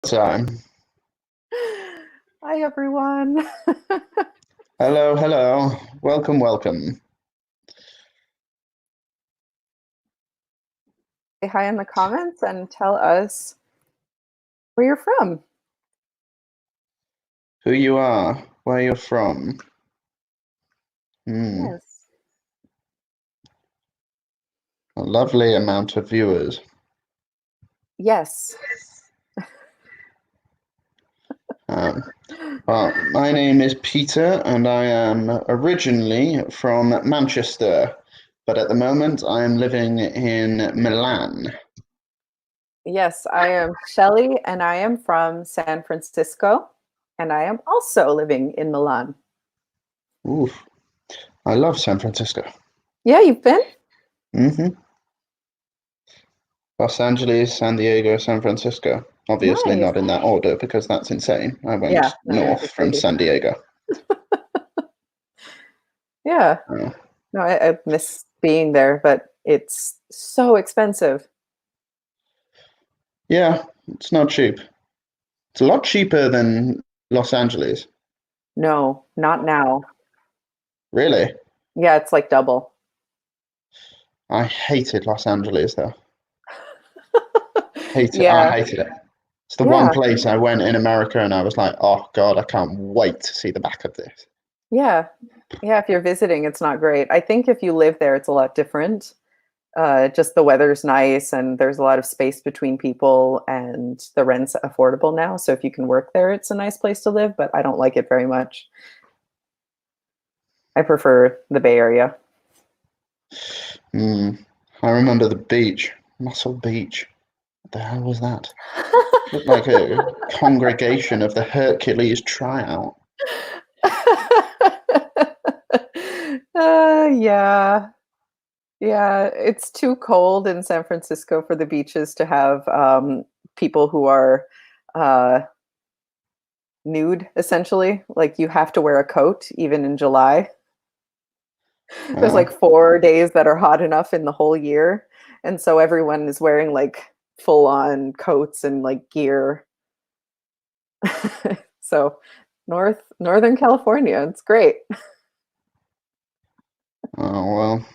Time. Hi, everyone. Hello, hello. Welcome, welcome. Say hi in the comments and tell us where you're from. Who you are, where you're from. Yes. A lovely amount of viewers. Yes. Um, well, my name is Peter, and I am originally from Manchester, but at the moment I am living in Milan. Yes, I am Shelly and I am from San Francisco and I am also living in Milan. Oof, I love San Francisco. Yeah, you've been? hmm Los Angeles, San Diego, San Francisco. Obviously Nice. not in that order because that's insane. I Yeah, went no, you're north just from crazy. San Diego. Yeah. Uh, No, I miss being there, but it's so expensive. Yeah, it's not cheap. It's a lot cheaper than Los Angeles. No, not now. Really? Yeah, it's like double. I hated Los Angeles though. Hate it. I Yeah. hated it. It's the one Yeah. place I went in America and I was like, oh God, I can't wait to see the back of this. Yeah. Yeah, if you're visiting, it's not great. I think if you live there, it's a lot different. Just the weather's nice and there's a lot of space between people and the rent's affordable now. So if you can work there, it's a nice place to live, but I don't like it very much. I prefer the Bay Area. Mm, I remember the beach, Muscle Beach. What the hell was that? Looked like a congregation of the Hercules tryout. Yeah. Yeah, it's too cold in San Francisco for the beaches to have people who are uh, nude, essentially. Like you have to wear a coat even in July. There's Uh, like 4 days that are hot enough in the whole year. And so everyone is wearing like full on coats and like gear. So Northern California, it's great. oh well.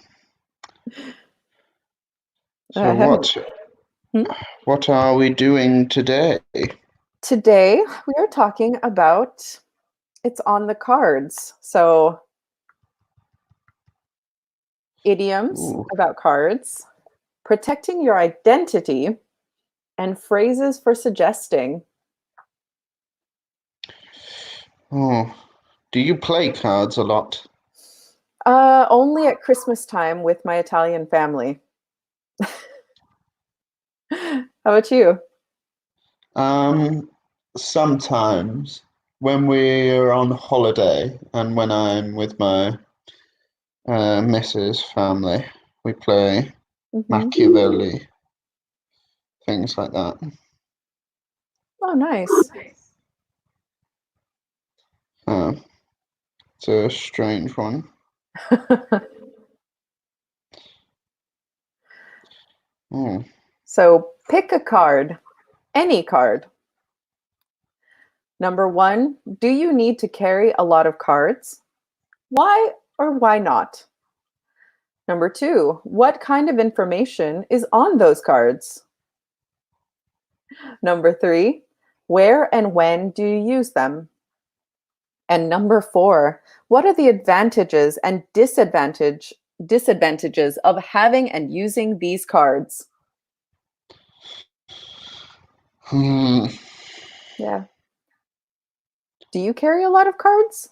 So Have what hmm? what are we doing today? Today we are talking about it's on the cards. So idioms Ooh. about cards, protecting your identity, and phrases for suggesting. Oh, do you play cards a lot? Only at Christmas time with my Italian family. How about you? Um, Sometimes when we're on holiday and when I'm with my missus family, we play Hmm. Machiavelli, things like that. Oh, nice. Uh, it's a strange one. Oh, So pick a card, any card. Number one, do you need to carry a lot of cards? Why or why not? Number two, what kind of information is on those cards? Number three, where and when do you use them? And number four, what are the advantages and disadvantages of having and using these cards? hmm. Yeah. Do you carry a lot of cards?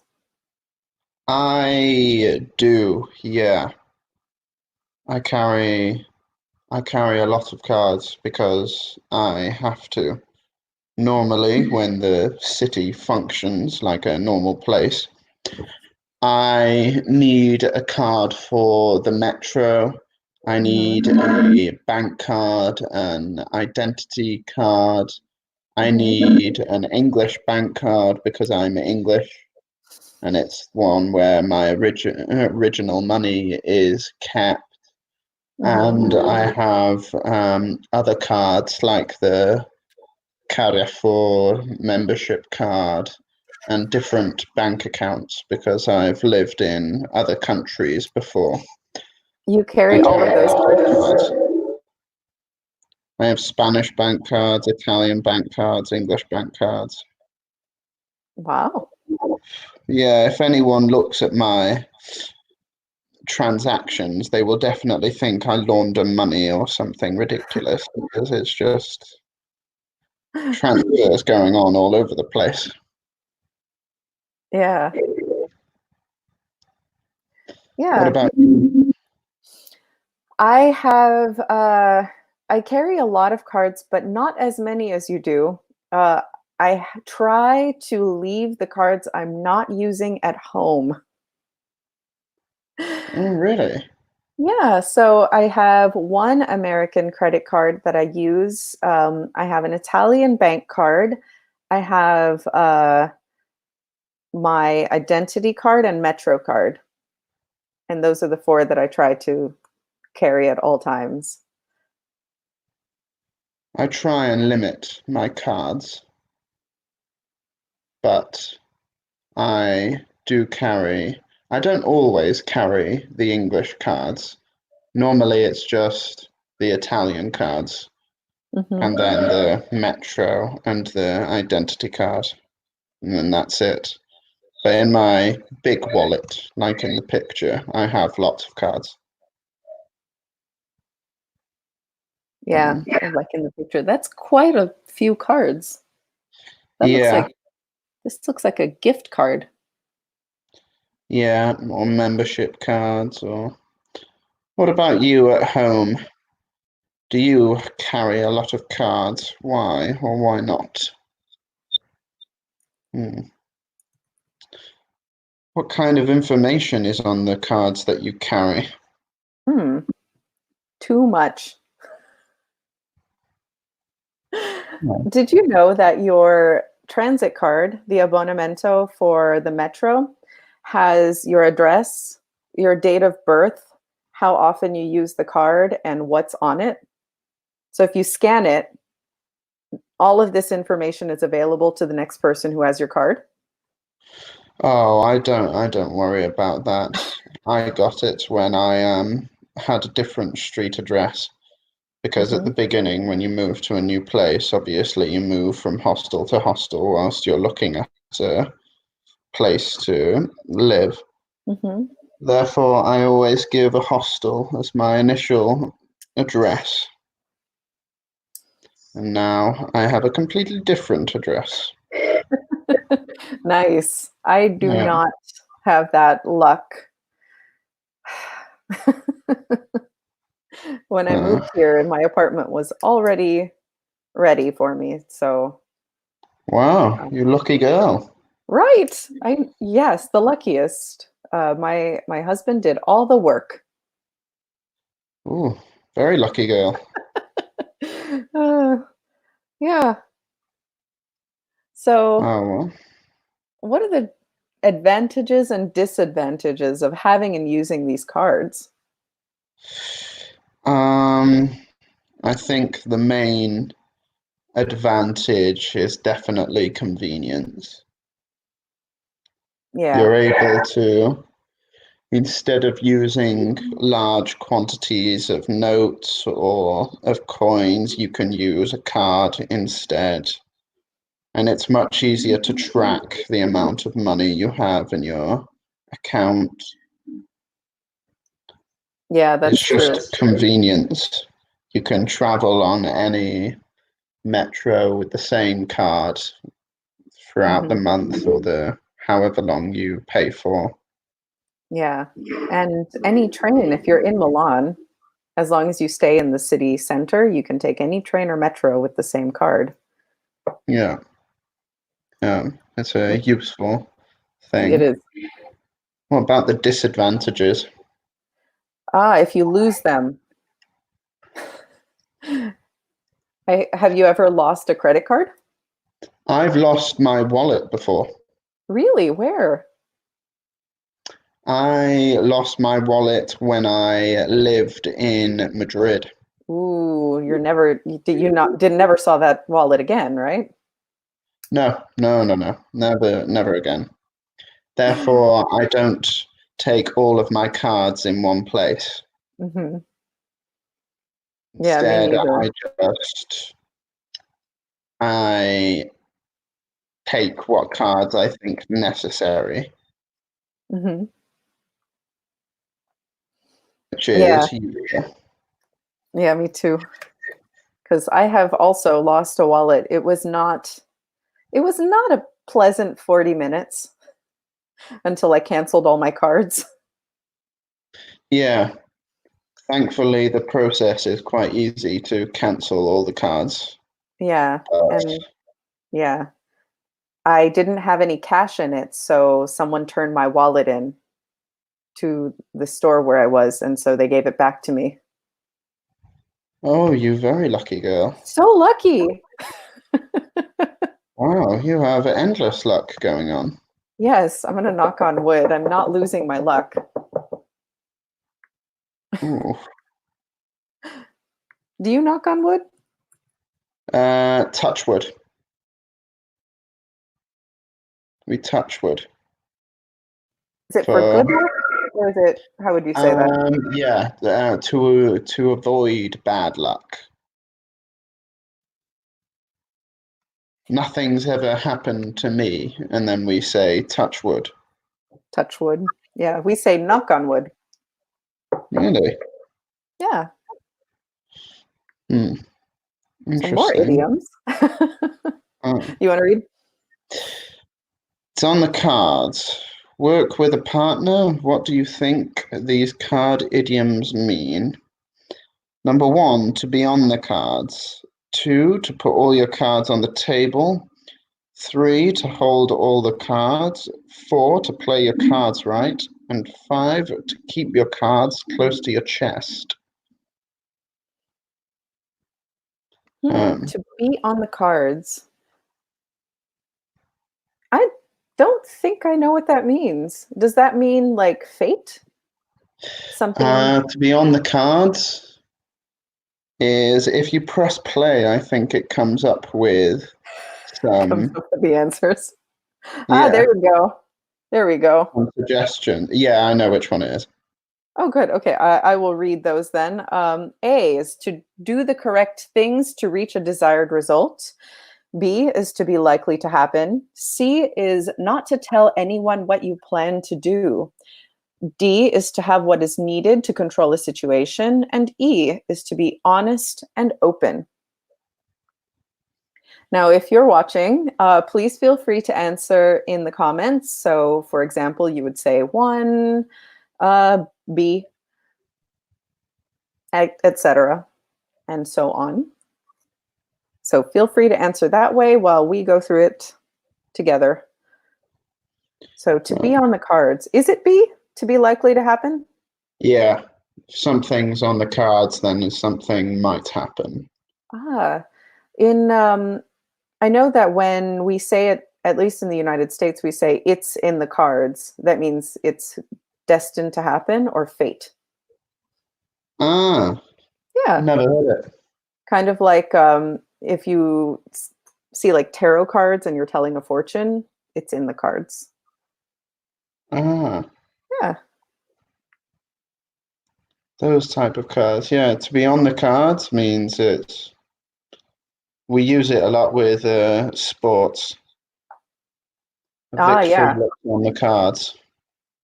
I do, yeah. I carry I carry a lot of cards because I have to. Normally, when the city functions like a normal place, I need a card for the metro. I Hmm. need a bank card, an identity card. I Hmm. need an English bank card because I'm English, and it's one where my original money is kept. Hmm. And I have other cards like the Carrefour membership card and different bank accounts because I've lived in other countries before. You carry And all of those cards? I have Spanish bank cards, Italian bank cards, English bank cards. Wow. Yeah, if anyone looks at my transactions, they will definitely think I launder money or something ridiculous because it's just transfers going on all over the place. Yeah. Yeah. What about you? I have I carry a lot of cards, but not as many as you do. Uh, try to leave the cards I'm not using at home. Oh, really? Yeah, so I have one American credit card that I use. I have an Italian bank card. I have my identity card and Metro card. And those are the four that I try to carry at all times. I try and limit my cards, but I do carry, I don't always carry the English cards. Normally it's just the Italian cards and Hmm. then the Metro and the identity card, and then that's it. But in my big wallet, like in the picture, I have lots of cards. Yeah, like in the picture. That's quite a few cards. That looks Yeah, like this looks like a gift card. yeah, or membership cards, or what about you at home? Do you carry a lot of cards? Why or why not? Hmm. What kind of information is on the cards that you carry? Hmm, too much. No. Did you know that your transit card, the abonnemento for the metro, has your address, your date of birth, how often you use the card, and what's on it? So if you scan it, all of this information is available to the next person who has your card. Oh, I don't worry about that. I got it when I had a different street address because at the Hmm. beginning when you move to a new place, obviously you move from hostel to hostel whilst you're looking at a place to live. Hmm. Therefore, I always give a hostel as my initial address. And now I have a completely different address. Nice. I do Yeah. not have that luck. When I Uh, moved here, my apartment was already ready for me. So, wow, you lucky girl. right. Yes, the luckiest. My husband did all the work. Ooh, very lucky girl. Uh, yeah. So, Oh well. what are the advantages and disadvantages of having and using these cards? Um, I think the main advantage is definitely convenience. Yeah. You're able to, instead of using large quantities of notes or of coins, you can use a card instead. And it's much easier to track the amount of money you have in your account. Yeah, It's that's true. just convenience. You can travel on any metro with the same card throughout the Hmm. month or the however long you pay for. Yeah. And any train, if you're in Milan, as long as you stay in the city center, you can take any train or metro with the same card. Yeah, it's a useful It thing. is. What about the disadvantages? If you lose them, have you ever lost a credit card? I've lost my wallet before. Really? Where? I lost my wallet when I lived in Madrid. Ooh, did never saw that wallet again, right? No, no, no, no. Never, never again. Therefore, I don't take all of my cards in one place. Hmm. Yeah, me Instead, neither. I take what cards I think necessary, Hmm. which Yeah, is usual. yeah, me too. Because I have also lost a wallet. It was not a pleasant 40 minutes until I canceled all my cards. Yeah, thankfully the process is quite easy to cancel all the cards. Yeah, But and yeah, I didn't have any cash in it, so someone turned my wallet in to the store where I was, and so they gave it back to me. oh, you very lucky girl. So lucky. Wow, you have endless luck going on. Yes, I'm gonna knock on wood. I'm not losing my luck. Ooh. Do you knock on wood? Touch wood. We touch wood Is it for for good luck, or is it? How would you say that? yeah, to avoid bad luck. Nothing's ever happened to me, and then we say touch wood. Touch wood. Yeah, we say knock on wood. Really? Yeah, Hmm. some more Interesting. idioms. Oh. You want to read? It's on the cards. Work with a partner. What do you think these card idioms mean? Number one, to be on the cards. Two, to put all your cards on the table. Three, to hold all the cards. Four, to play your cards right. And five, to keep your cards close to your chest. Um, To be on the cards. I don't think I know what that means. Does that mean like fate? Something to be on the cards is if you press play, I think it comes up with comes some, up with the answers. Ah, yeah, there we go. There we go. some suggestion. Yeah, I know which one it is. Oh, good. Okay, I will read those then. A is to do the correct things to reach a desired result. B is to be likely to happen. C is not to tell anyone what you plan to do. D is to have what is needed to control a situation. And E is to be honest and open. Now, if you're watching, please feel free to answer in the comments. So, for example, you would say one, B, etc., and so on. So feel free to answer that way while we go through it together. So to be on the cards, is it B? To be likely to happen? Yeah, if something's on the cards, then something might happen. Ah, in I know that when we say it, at least in the United States, we say it's in the cards. That means it's destined to happen or fate. Ah, Yeah, never heard it. kind of like if you see like tarot cards and you're telling a fortune, it's in the cards. Ah, Yeah. those type of cards. Yeah, to be on the cards means it's. We use it a lot with sports. Ah, Victory yeah. looks on the cards.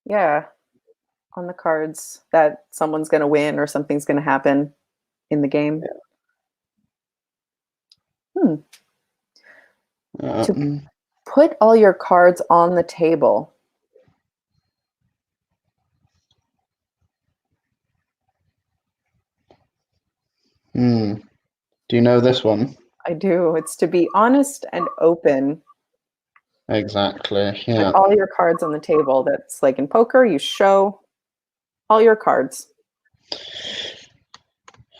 Yeah. On the cards that someone's going to win or something's going to happen in the game. Hmm. To Mm, put all your cards on the table. mm. Do you know this one? I do. It's to be honest and open. Exactly. Put Yeah. all your cards on the table. That's like in poker, you show all your cards.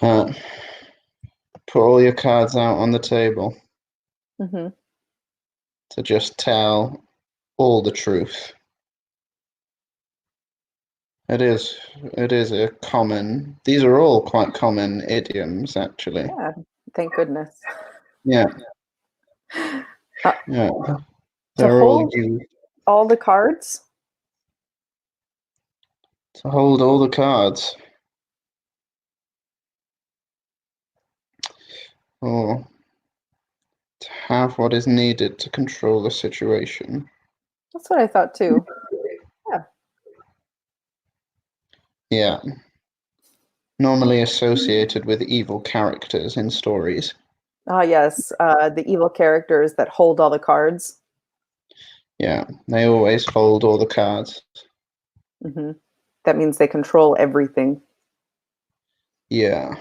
Uh, put all your cards out on the table Hmm. to just tell all the truth. It is. It is a common. These are all quite common idioms, actually. Yeah, thank goodness. Yeah, Uh, yeah. to They're all hold used all the cards. to hold all the cards. Or to have what is needed to control the situation. That's what I thought too. Yeah. Yeah. Normally associated with evil characters in stories. Ah, yes. The evil characters that hold all the cards. Yeah, they always hold all the cards. Hmm. That means they control everything. Yeah,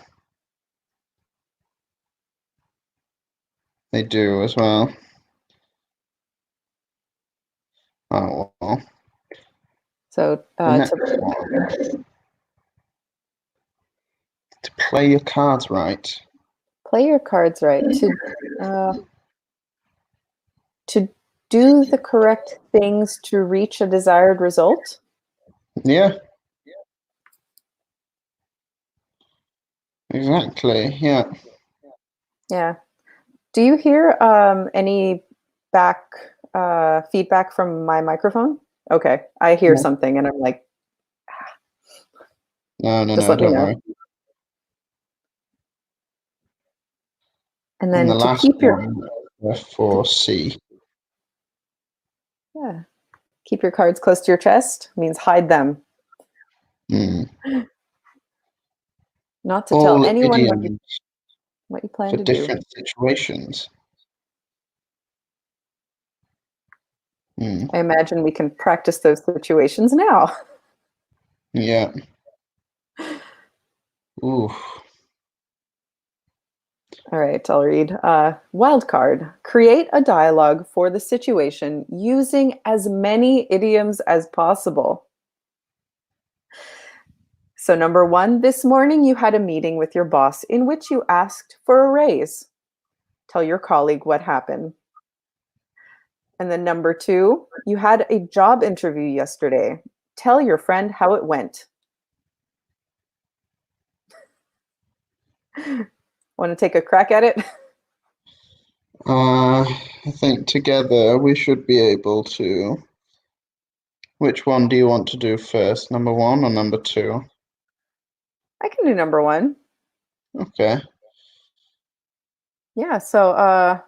they do as well. Oh, well. So The next one. To play your cards right. play your cards right, uh, to do the correct things to reach a desired result. Yeah, exactly. Yeah. Yeah. Do you hear any back feedback from my microphone? Okay, I hear No, something, and I'm like, no, just no, let me don't know. worry. And And the then to last keep your one for C. yeah, keep your cards close to your chest means hide them, Mm. not to tell All anyone idioms what you plan for to do. different situations. Mm. I imagine we can practice those situations now. Yeah. Ooh. All right, I'll read. Wild card. Create a dialogue for the situation using as many idioms as possible. So, number one, this morning you had a meeting with your boss in which you asked for a raise. Tell your colleague what happened. And then number two, you had a job interview yesterday. Tell your friend how it went. Want to take a crack at it? I think together we should be able to. Which one do you want to do first? Number one or number two? I can do number one. Okay. Yeah, so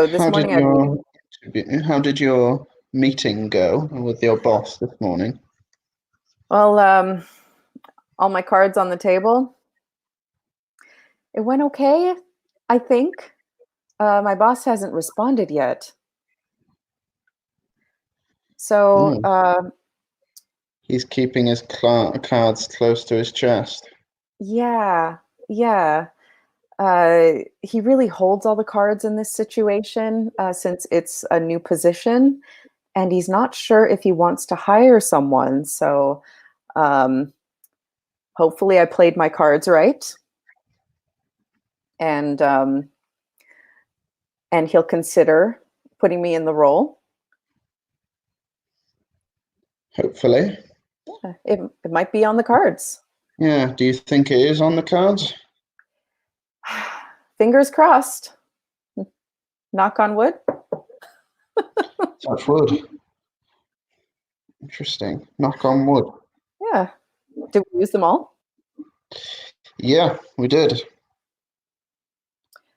this How did morning I had a meeting. your meeting go with your boss this morning? Well, all my cards on the table. It went okay, I think. My boss hasn't responded yet. So, Oh, he's keeping his cards close to his chest. yeah, yeah. He really holds all the cards in this situation since it's a new position, and he's not sure if he wants to hire someone. So, um, hopefully, I played my cards right, and and he'll consider putting me in the role. Hopefully. It might be on the cards. Yeah. Do you think it is on the cards? Fingers crossed. Knock on wood. Touch wood. Interesting. Knock on wood. Yeah. Did we use them all? Yeah, we did.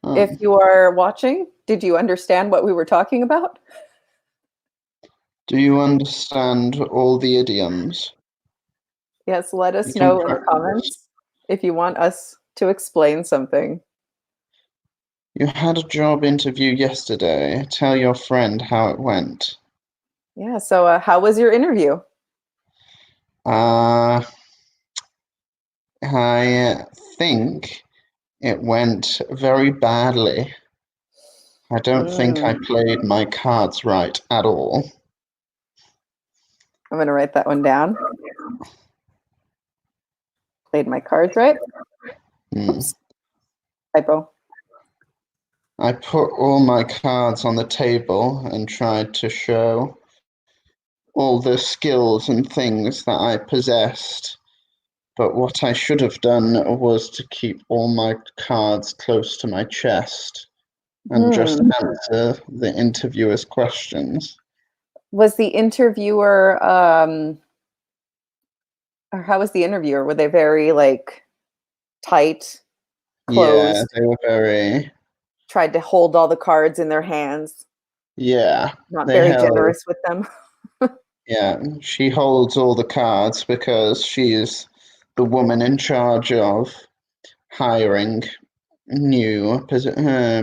If you are watching, did you understand what we were talking about? Do you understand all the idioms? Yes, let You us can know in the practice. comments if you want us to explain something. You had a job interview yesterday. Tell your friend how it went. Yeah, so how was your interview? Uh, I think it went very badly. I don't think I Mm, played my cards right at all. I'm going to write that one down. Played my cards right. Hmm. Oops, typo. I put all my cards on the table and tried to show all the skills and things that I possessed. But what I should have done was to keep all my cards close to my chest and just answer the interviewer's questions. Was the interviewer, or how was the interviewer? Were they very like tight, Yeah, closed, they were very, tried to hold all the cards in their hands, yeah, not they very held, generous with them? yeah, she holds all the cards because she is the woman in charge of hiring new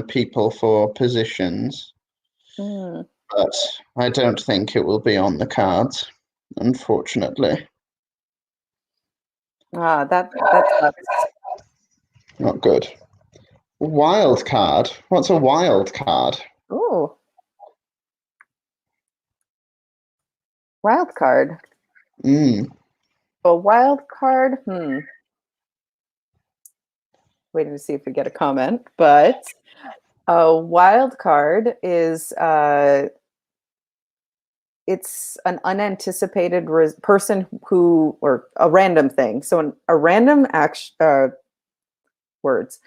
people for positions. Mm. But I don't think it will be on the cards, unfortunately. That sucks. Not good. Wild card? What's a wild card? Oh, wild card. Mm, A wild card. Waiting to see if we get a comment, but a wild card is it's an unanticipated person who, or a random thing. So a random action, words,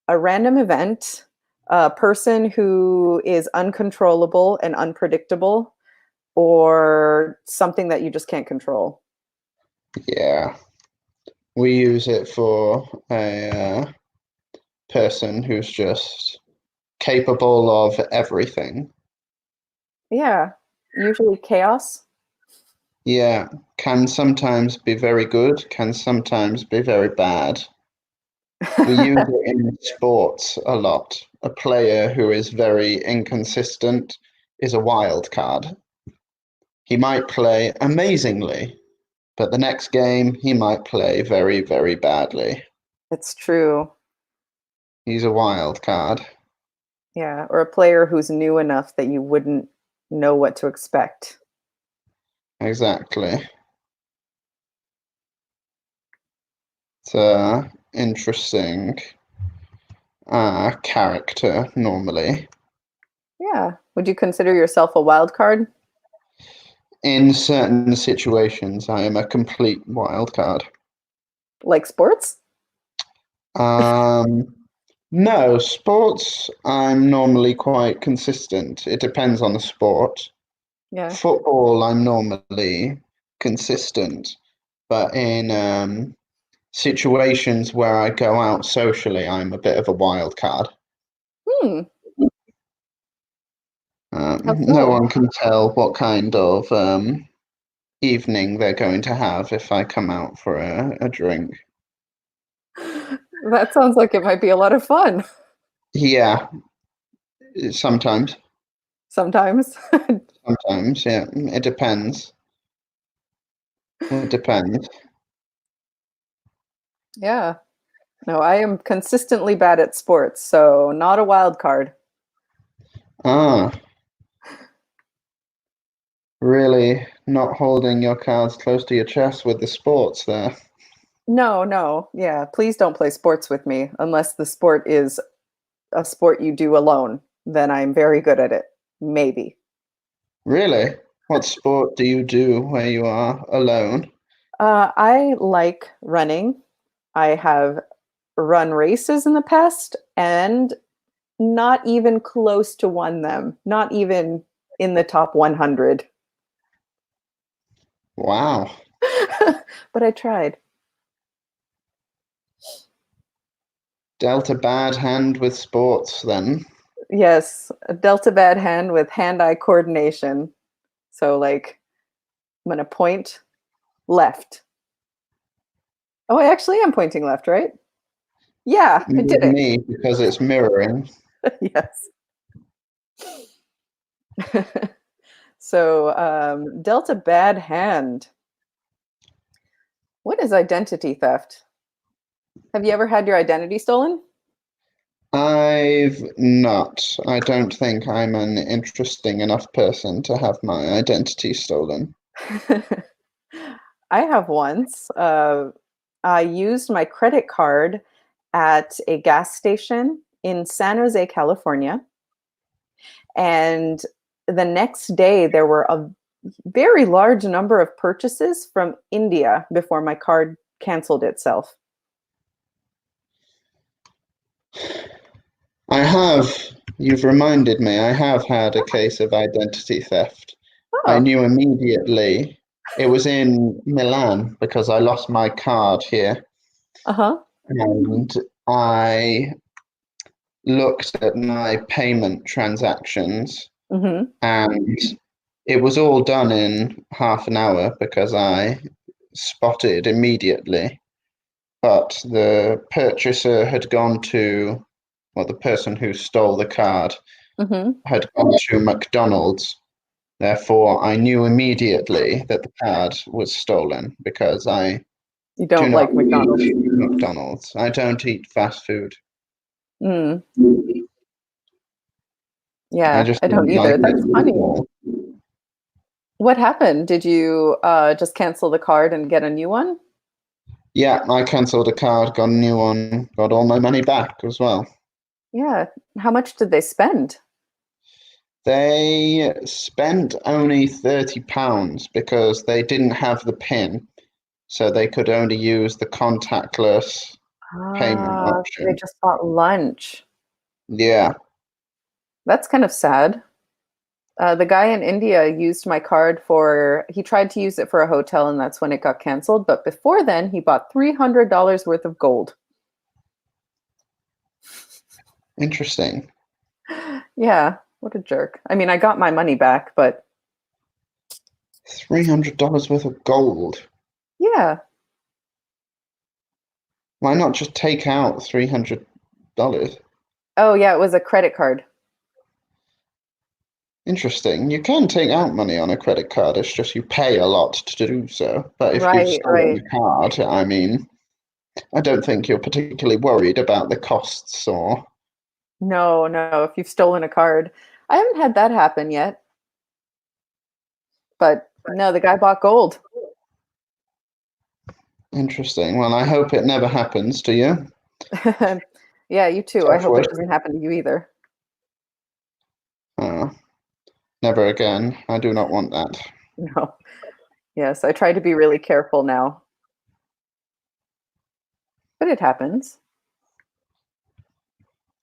a random event, a person who is uncontrollable and unpredictable, or something that you just can't control. yeah. We use it for a person who's just capable of everything. Yeah, usually chaos. Yeah, can sometimes be very good, can sometimes be very bad. We use it in sports a lot. A player who is very inconsistent is a wild card. He might play amazingly, but the next game he might play very, very badly. It's true. He's a wild card. Yeah, or a player who's new enough that you wouldn't know what to expect. Exactly. It's a interesting character normally. Yeah. Would you consider yourself a wild card? In certain situations, I am a complete wild card. Like sports? Um, no, sports, I'm normally quite consistent. It depends on the sport. Yeah. Football, I'm normally consistent, but in situations where I go out socially, I'm a bit of a wild card. Hmm. How No so? one can tell what kind of evening they're going to have if I come out for a drink. That sounds like it might be a lot of fun Yeah, sometimes. sometimes. Sometimes, yeah. It depends. It depends. Yeah. No, I am consistently bad at sports, so not a wild card. Ah, really not holding your cards close to your chest with the sports there. No, no. Yeah, please don't play sports with me unless the sport is a sport you do alone. Then I'm very good at it. Maybe. Really? What sport do you do where you are alone? I like running. I have run races in the past and not even close to won them, not even in the top 100. Wow. But I tried. Dealt a bad hand with sports then. Yes, a Delta bad hand with hand-eye coordination. So, like, I'm going to point left. Oh, I actually am pointing left, right? Yeah, I did With it. me, because it's mirroring. Yes. So, Delta bad hand. What is identity theft? Have you ever had your identity stolen? I've not. I don't think I'm an interesting enough person to have my identity stolen. I have once. I used my credit card at a gas station in San Jose, California. And the next day, there were very large number of purchases from India before my card canceled itself. You've reminded me, I have had a case of identity theft. I Oh, knew immediately. It was in Milan because I lost my card here, uh-huh. and I looked at my payment transactions, Mm-hmm. and it was all done in half an hour because I spotted immediately. But the purchaser had gone to, well, the person who stole the card Mm-hmm. had gone to McDonald's. Therefore, I knew immediately that the card was stolen because I You do don't not like McDonald's. eat McDonald's. I don't eat fast food. Mm, I yeah, just I don't don't like either. it That's at funny. all. What happened? Did you just cancel the card and get a new one? Yeah, I cancelled a card, got a new one, got all my money back as well. Yeah. How much did they spend? They spent only £30 because they didn't have the PIN, so they could only use the contactless payment Ah, so they option. just bought lunch. Yeah, That's kind of sad. The guy in India used my card he tried to use it for a hotel, and that's when it got canceled. But before then, he bought $300 worth of gold. interesting. Yeah, what a jerk. I mean, I got my money back, but $300 worth of gold. yeah. Why not just take out $300? Oh, yeah, it was a credit card. Interesting. You can take out money on a credit card, it's just you pay a lot to do so. But if you've Right, stolen right. a card, I mean, I don't think you're particularly worried about the costs or. No, no, if you've stolen a card. I haven't had that happen yet, but no, the guy bought gold. Interesting. Well, I hope it never happens to you. Yeah, you too. I Touch hope it wood. doesn't happen to you either. Uh, Never again. I do not want that. No. Yes, I try to be really careful now, but it happens.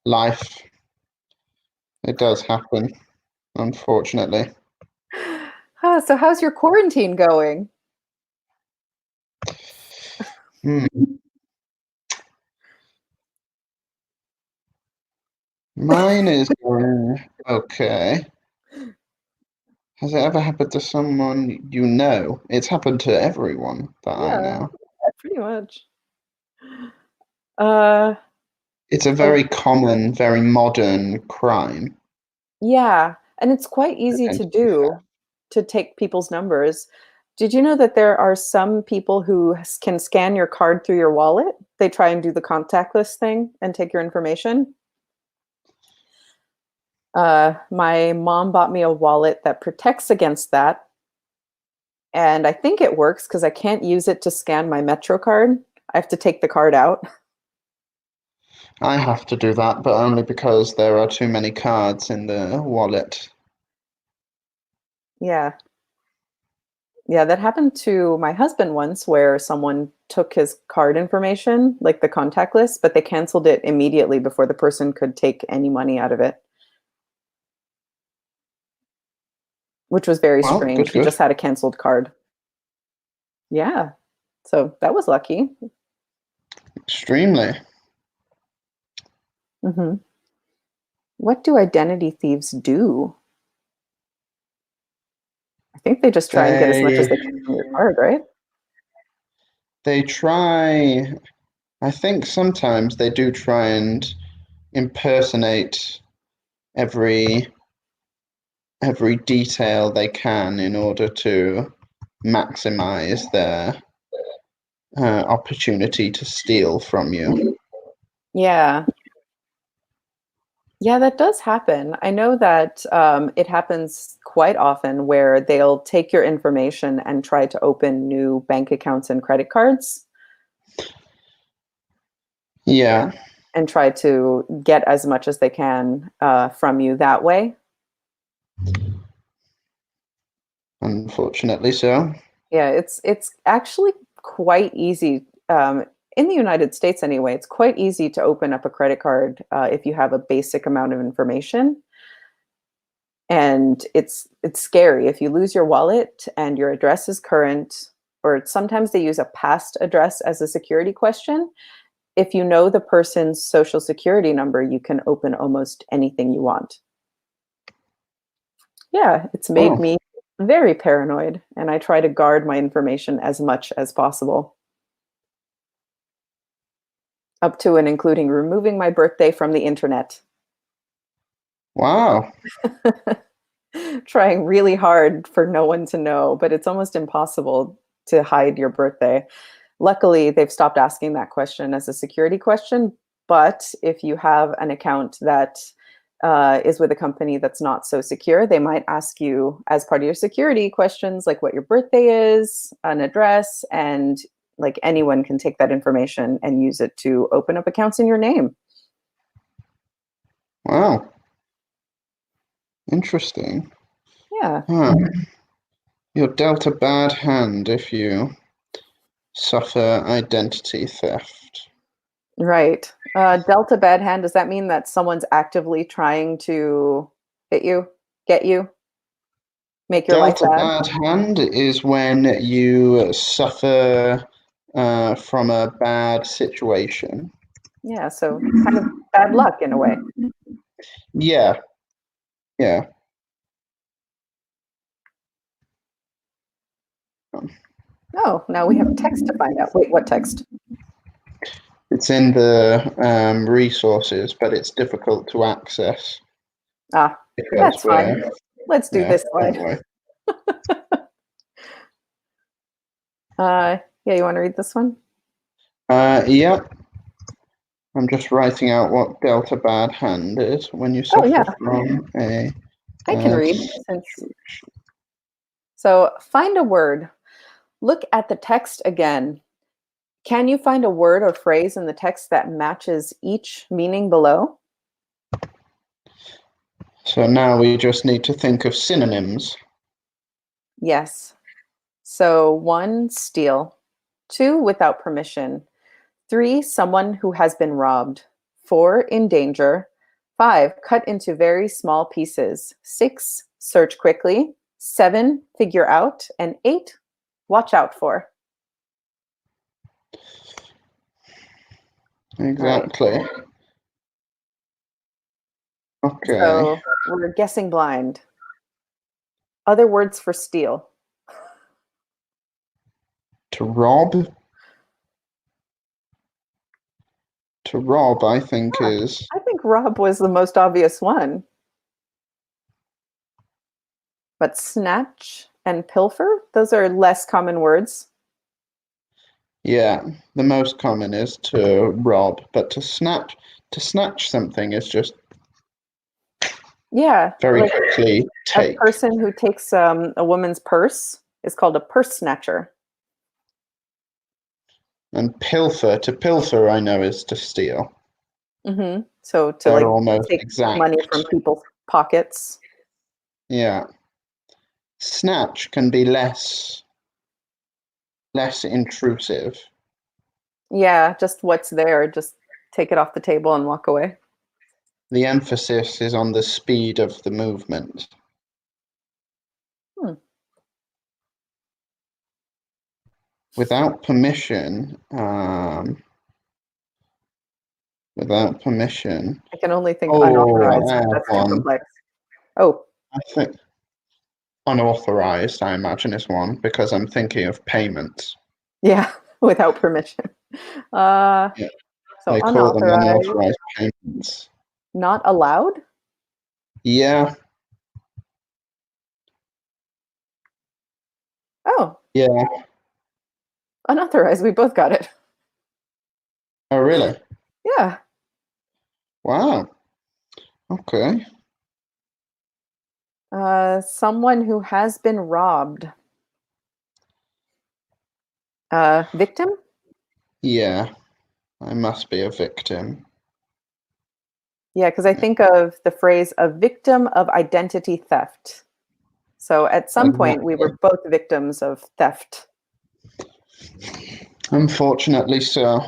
Life, it does happen, unfortunately. So how's your quarantine going? Hmm. Mine is going okay. Has it ever happened to someone you know? It's happened to everyone that I Yeah, know. pretty much. Uh, It's a so very common, very modern crime, yeah, and it's quite easy to identity do theft. to take people's numbers. Did you know that there are some people who can scan your card through your wallet? They try and do the contactless thing and take your information. My mom bought me a wallet that protects against that, and I think it works because I can't use it to scan my Metro card. I have to take the card out. I have to do that, but only because there are too many cards in the wallet. Yeah. Yeah, that happened to my husband once where someone took his card information, like the contact list, but they canceled it immediately before the person could take any money out of it, which was very Well, strange. good, He good. just had a canceled card. Yeah. So that was lucky. Extremely. Hmm. What do identity thieves do? I think they just try and get as much as They they can from your card, right? they try, I think sometimes they do try and impersonate every every detail they can in order to maximize their opportunity to steal from you. Yeah. Yeah, that does happen. I know that it happens quite often where they'll take your information and try to open new bank accounts and credit cards Yeah, and try to get as much as they can from you that way. Unfortunately so. Yeah, it's actually quite easy. In the United States, anyway, it's quite easy to open up a credit card if you have a basic amount of information. And it's scary if you lose your wallet and your address is current, or sometimes they use a past address as a security question. If you know the person's social security number, you can open almost anything you want. Yeah, it's made Oh, me very paranoid, and I try to guard my information as much as possible, up to and including removing my birthday from the internet. wow. Trying really hard for no one to know, but it's almost impossible to hide your birthday. Luckily, they've stopped asking that question as a security question. But if you have an account that is with a company that's not so secure, they might ask you as part of your security questions, like what your birthday is, an address, and like anyone can take that information and use it to open up accounts in your name. Wow. Interesting. Yeah, Huh. You're dealt a bad hand if you suffer identity theft. right. Delta bad hand, does that mean that someone's actively trying to hit you, get you, make your life Dealt a bad? bad hand is when you suffer from a bad situation. Yeah, so kind of bad luck in a way. Yeah, yeah. Oh, now we have text to find out. Wait, what text? It's in the resources, but it's difficult to access Ah, because that's fine. we're, Let's do yeah, this don't slide. worry. Yeah, you want to read this one? Yeah, I'm just writing out what Delta bad hand is when you Oh, suffer yeah, from a I can bad read since. So find a word. Look at the text again. Can you find a word or phrase in the text that matches each meaning below? So now we just need to think of synonyms. Yes. So one, steal. Two, without permission. Three, someone who has been robbed. Four, in danger. Five, cut into very small pieces. Six, search quickly. Seven, figure out. And eight, watch out for. All right. Exactly. Okay. So we're guessing blind. Other words for steal. To rob. To rob, I think, Ah, is, I think rob was the most obvious one. But snatch and pilfer, those are less common words. yeah, the most common is to rob, but to snatch something is just Yeah, very like quickly a take. person who takes a woman's purse is called a purse snatcher. And pilfer, to pilfer, I know, is to steal. So to They're like almost take money exact. from people's pockets. Yeah. Snatch can be less intrusive. Yeah, just what's there, just take it off the table and walk away. The emphasis is on the speed of the movement. Hmm. Without permission, without permission. I can only think Oh, unauthorized, I but have that's too one. complex. Oh, I think unauthorized, I imagine, is one because I'm thinking of payments. yeah, without permission. Uh, Yeah, so they call them unauthorized, unauthorized payments. not allowed. Yeah, Oh, yeah. unauthorized. We both got it. Oh, really? Yeah. Wow. Okay. Someone who has been robbed. Victim? Yeah, I must be a victim. Yeah, because I think of the phrase a victim of identity theft. So at some point, we were both victims of theft. Unfortunately, so.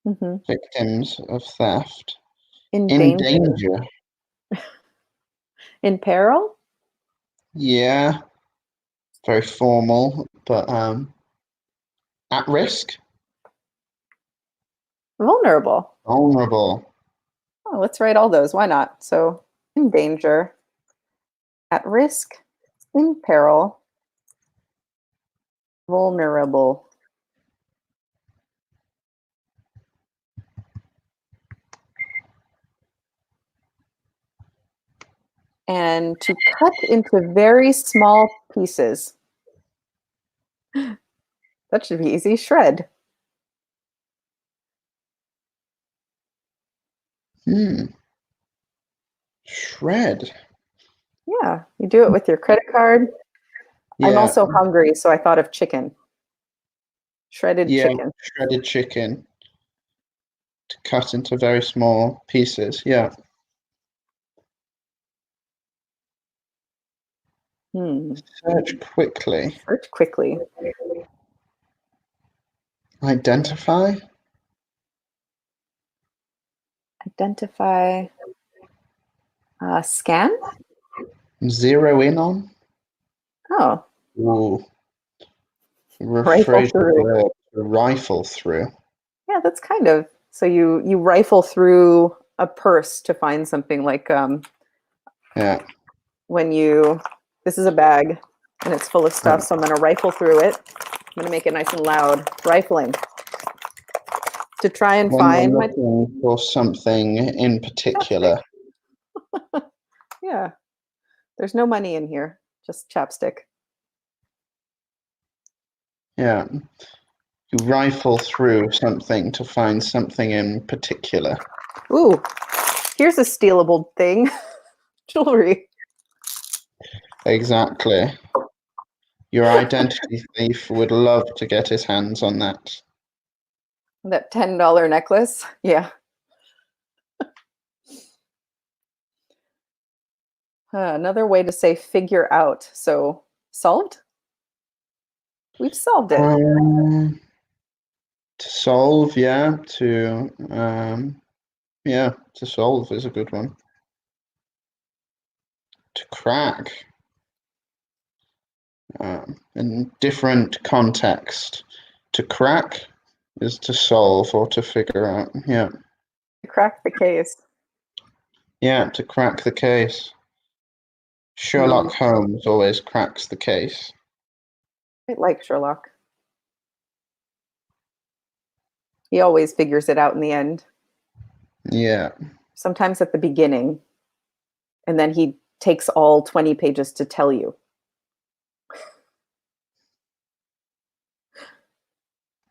Mm-hmm. Victims of theft. In In danger. danger. In peril? Yeah. Very formal, but at risk. Vulnerable. Vulnerable. Oh, let's write all those. Why not? So, in danger, at risk, in peril, vulnerable. And to cut into very small pieces. That should be easy. Shred. Shred. Yeah, you do it with your credit card. I'm Yeah. also hungry, so I thought of chicken. Shredded Yeah. chicken. Shredded chicken. To cut into very small pieces. Yeah. Search quickly. Search quickly. Identify. Identify. Scan? Zero in on. Oh. Ooh. Rifle Rephrase the through. verb. Rifle through. Yeah, that's kind of. So you rifle through a purse to find something like Yeah. when you. This is a bag and it's full of stuff, so I'm going to rifle through it. I'm going to make it nice and loud. Rifling. To try and When find you're my. looking for something in particular. Yeah. There's no money in here, just chapstick. Yeah. You rifle through something to find something in particular. Ooh, here's a stealable thing. Jewelry. Exactly. Your identity thief would love to get his hands on that. That $10 necklace. Yeah. Another way to say figure out. So solved? We've solved it. To solve, yeah. To solve is a good one. To crack. In different context. To crack is to solve or to figure out. Yeah. To crack the case. Yeah, to crack the case. Sherlock Holmes always cracks the case. I like Sherlock. He always figures it out in the end. Yeah. Sometimes at the beginning. And then he takes all 20 pages to tell you.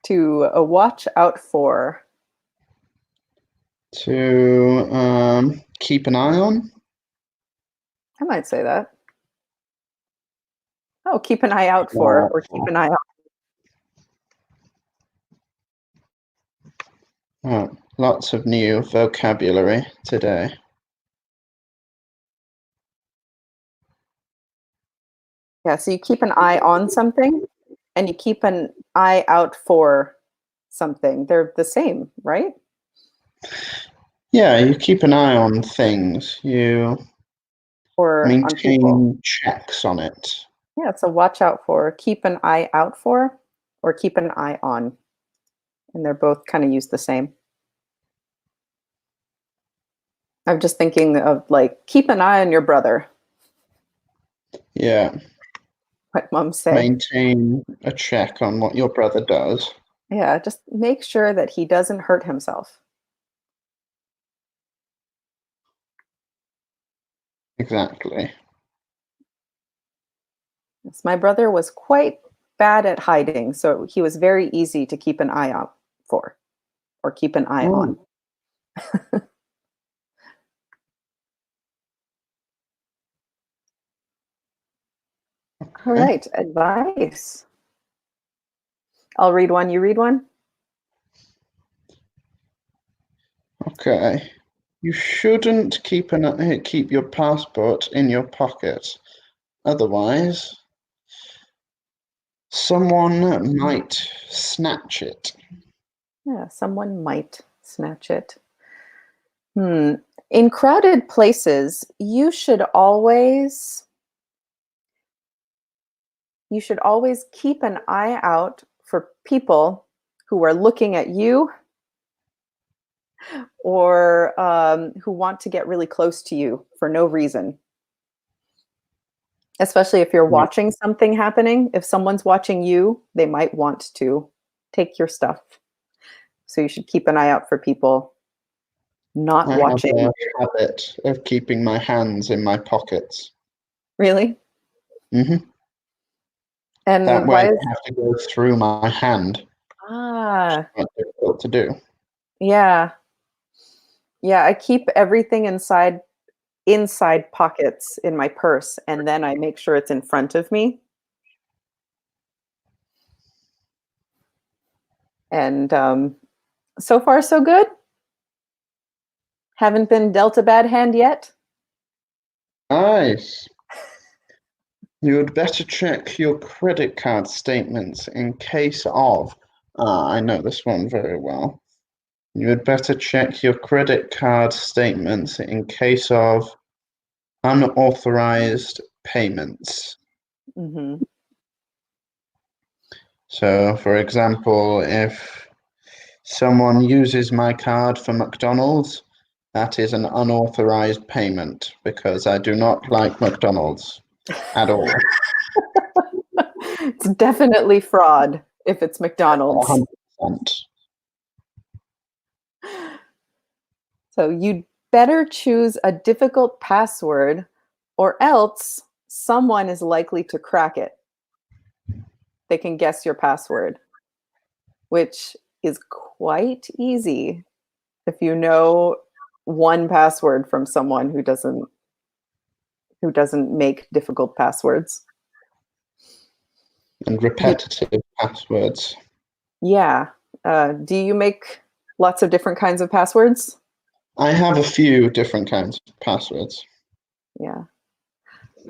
To watch out for. To keep an eye on. I might say that. Oh, keep an eye out for, or keep an eye out. Oh, lots of new vocabulary today. Yeah, so you keep an eye on something and you keep an eye out for something. They're the same, right? Yeah, you keep an eye on things. You Or on people. maintain checks on it. Yeah, so watch out for, keep an eye out for, or keep an eye on. And they're both kind of used the same. I'm just thinking of like, keep an eye on your brother. Yeah. What moms say. Maintain a check on what your brother does. Yeah, just make sure that he doesn't hurt himself. Exactly. Yes, my brother was quite bad at hiding, so he was very easy to keep an eye out for, or keep an eye on. All right, advice. I'll read one, you read one? Okay. You shouldn't keep your passport in your pocket Otherwise, someone might snatch it. Yeah, someone might snatch it. In crowded places, you should always keep an eye out for people who are looking at you or who want to get really close to you for no reason. Especially if you're Yeah, watching something happening. If someone's watching you, they might want to take your stuff. So you should keep an eye out for people not I have watching. a habit of keeping my hands in my pockets. Really? Hmm. That And way I why is don't have to go through my hand. It's ah quite difficult to do. yeah. Yeah, I keep everything inside pockets in my purse, and then I make sure it's in front of me. And so far, so good. Haven't been dealt a bad hand yet. Nice. You would better check your credit card statements in case of. I know this one very well. You would better check your credit card statements in case of unauthorized payments. Hmm. So, for example, if someone uses my card for McDonald's, that is an unauthorized payment because I do not like McDonald's at all. It's definitely fraud if it's McDonald's. 100%. So you'd better choose a difficult password, or else someone is likely to crack it. They can guess your password, which is quite easy if you know one password from someone who doesn't make difficult passwords. And You, repetitive passwords. yeah. Do you make lots of different kinds of passwords? I have a few different kinds of passwords. Yeah.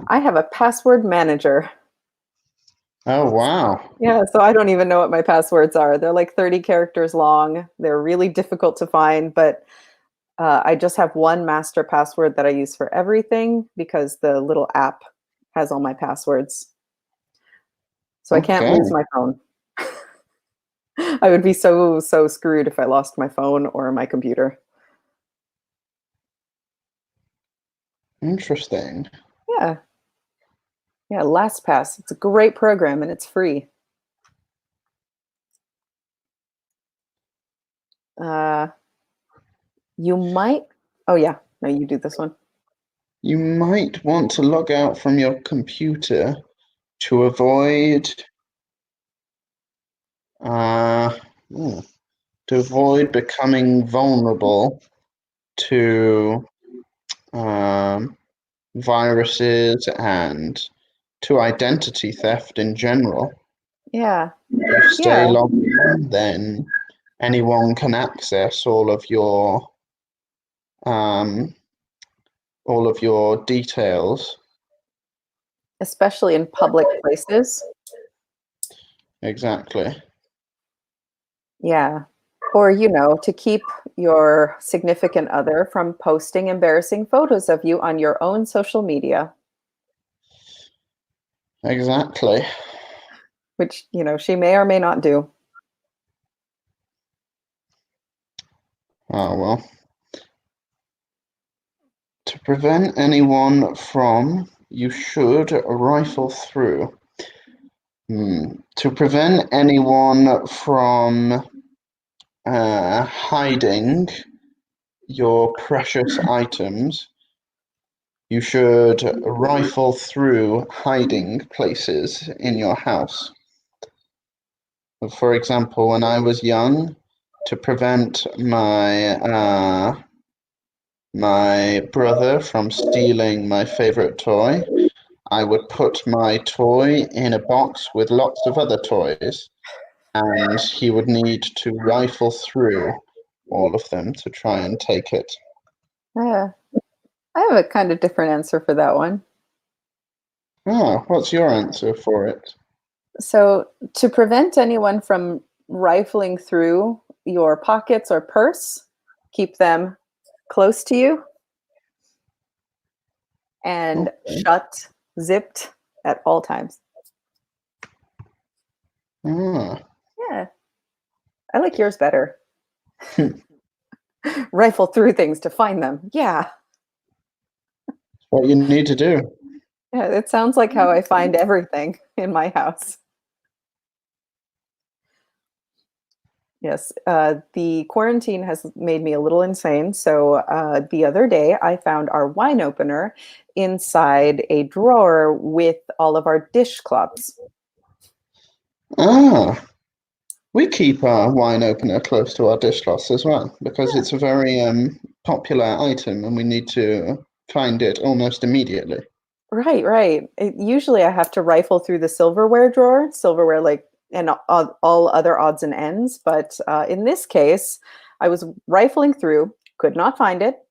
I have a password manager. Oh, wow. Yeah, so I don't even know what my passwords are. They're like 30 characters long. They're really difficult to find, but I just have one master password that I use for everything because the little app has all my passwords. So I can't Okay. lose my phone. I would be so screwed if I lost my phone or my computer. Interesting. Yeah. Yeah, LastPass. It's a great program and it's free. Uh, you might. Oh, yeah. No, you do this one. You might want to log out from your computer to avoid uh, hmm, becoming vulnerable to um, viruses and to identity theft in general. Yeah. If you Yeah. stay logged in, then anyone can access um, all of your details. Especially in public places. Exactly. Yeah. Or, to keep your significant other from posting embarrassing photos of you on your own social media, Exactly. which, she may or may not do. Oh well. To prevent anyone from, you should rifle through. To prevent anyone from hiding your precious items, you should rifle through hiding places in your house. For example, when I was young, to prevent my brother from stealing my favorite toy, I would put my toy in a box with lots of other toys, and he would need to rifle through all of them to try and take it. Yeah. I have a kind of different answer for that one. Ah, what's your answer for it? So, to prevent anyone from rifling through your pockets or purse, keep them close to you and Okay. shut, zipped at all times. Ah. Yeah, I like yours better. Rifle through things to find them. Yeah. What you need to do. Yeah, it sounds like how I find everything in my house. Yes, the quarantine has made me a little insane. So the other day, I found our wine opener inside a drawer with all of our dishcloths. Ah, we keep our wine opener close to our dishcloths as well because Yeah, it's a very popular item and we need to find it almost immediately. right, right. Usually, I have to rifle through the silverware drawer, silverware like and all other odds and ends. But in this case, I was rifling through, could not find it.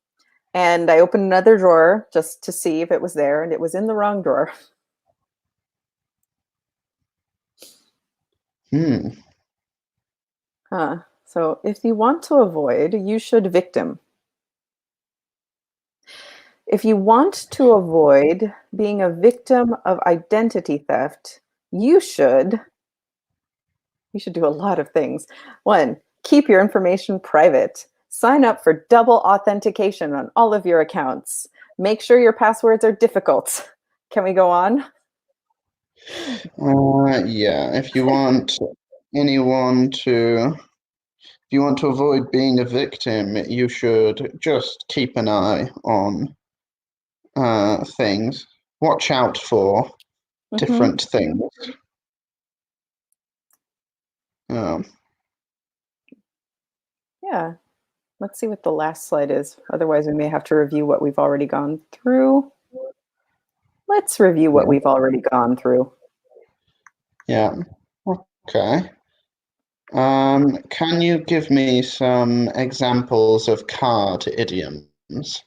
And I opened another drawer just to see if it was there, and it was in the wrong drawer. Hmm. Huh. So if you want to avoid, you should victim. If you want to avoid being a victim of identity theft, you should you should do a lot of things. One, keep your information private. Sign up for double authentication on all of your accounts. Make sure your passwords are difficult. Can we go on? Yeah, if you want anyone to, if you want to avoid being a victim, you should just keep an eye on things. Watch out for Hmm. different things. Um, Yeah. Let's see what the last slide is. Otherwise, we may have to review what we've already gone through. Let's review what yeah, we've already gone through. yeah. Okay. Can you give me some examples of card idioms?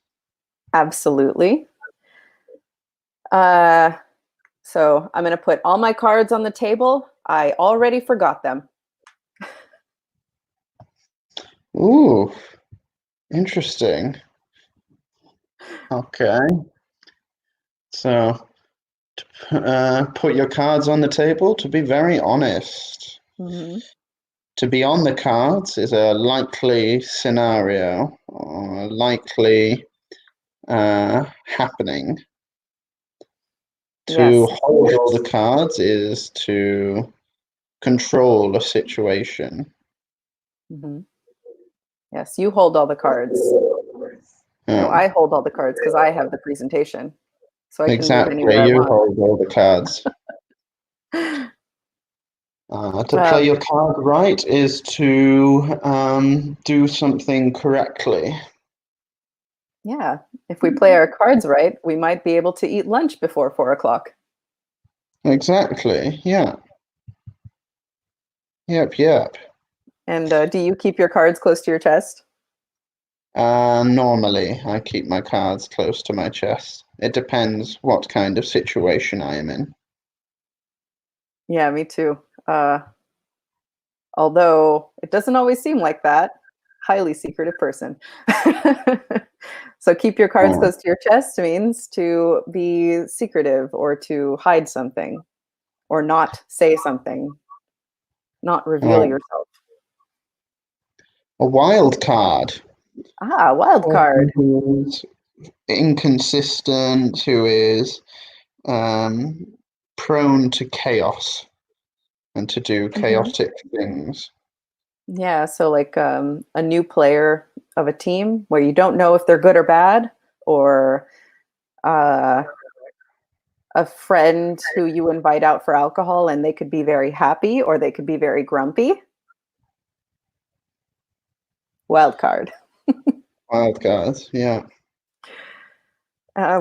Absolutely. Uh, so I'm going to put all my cards on the table. I already forgot them. Ooh, interesting. Okay. So, put your cards on the table, to be very honest. Mhm. To be on the cards is a likely scenario or a likely happening. To Yes. hold all the cards is to control a situation. Mhm. Yes, you hold all the cards. No, Yeah, I hold all the cards because I have the presentation. So I can move exactly. anywhere I You want. hold all the cards. To play Um, your card right is to do something correctly. yeah. If we play our cards right, we might be able to eat lunch before 4 o'clock. Exactly. Yeah. Yep. Yep. And do you keep your cards close to your chest? Normally, I keep my cards close to my chest. It depends what kind of situation I am in. Yeah, me too. Uh, Although it doesn't always seem like that. Highly secretive person. So keep your cards Oh, close to your chest means to be secretive or to hide something or not say something, not reveal oh. yourself. A wild card. Ah, wild Person card. who's inconsistent, who is um, prone to chaos and to do Hmm. chaotic things. Yeah, so like a new player of a team where you don't know if they're good or bad, or uh, a friend who you invite out for alcohol and they could be very happy or they could be very grumpy. Wild card. Wild cards, yeah.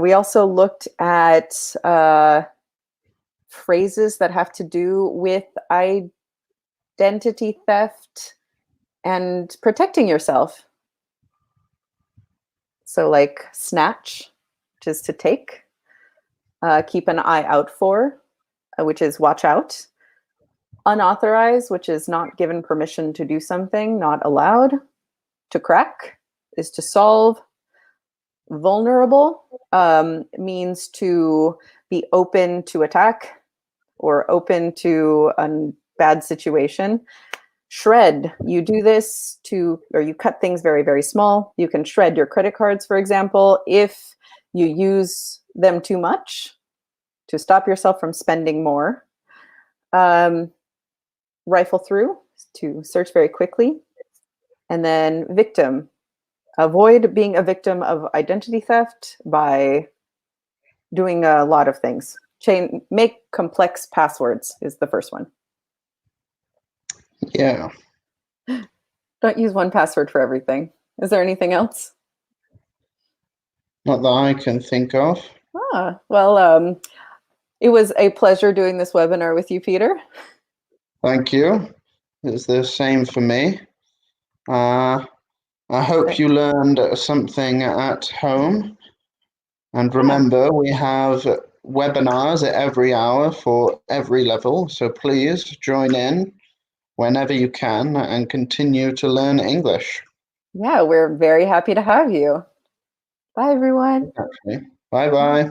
We also looked at phrases that have to do with identity theft and protecting yourself. So, like snatch, which is to take, Keep an eye out for, which is watch out. Unauthorized, which is not given permission to do something, not allowed. To crack is to solve. Vulnerable means to be open to attack or open to a bad situation. Shred, you do this or you cut things very, very small. You can shred your credit cards, for example, if you use them too much to stop yourself from spending more. Rifle through, to search very quickly. And then victim, avoid being a victim of identity theft by doing a lot of things. Make complex passwords is the first one. Yeah. Don't use one password for everything. Is there anything else? Not that I can think of. Well, it was a pleasure doing this webinar with you, Peter. Thank you. It's the same for me. I hope you learned something at home. And remember, we have webinars at every hour for every level. So please join in whenever you can and continue to learn English. Yeah, we're very happy to have you. Bye, everyone. Bye-bye.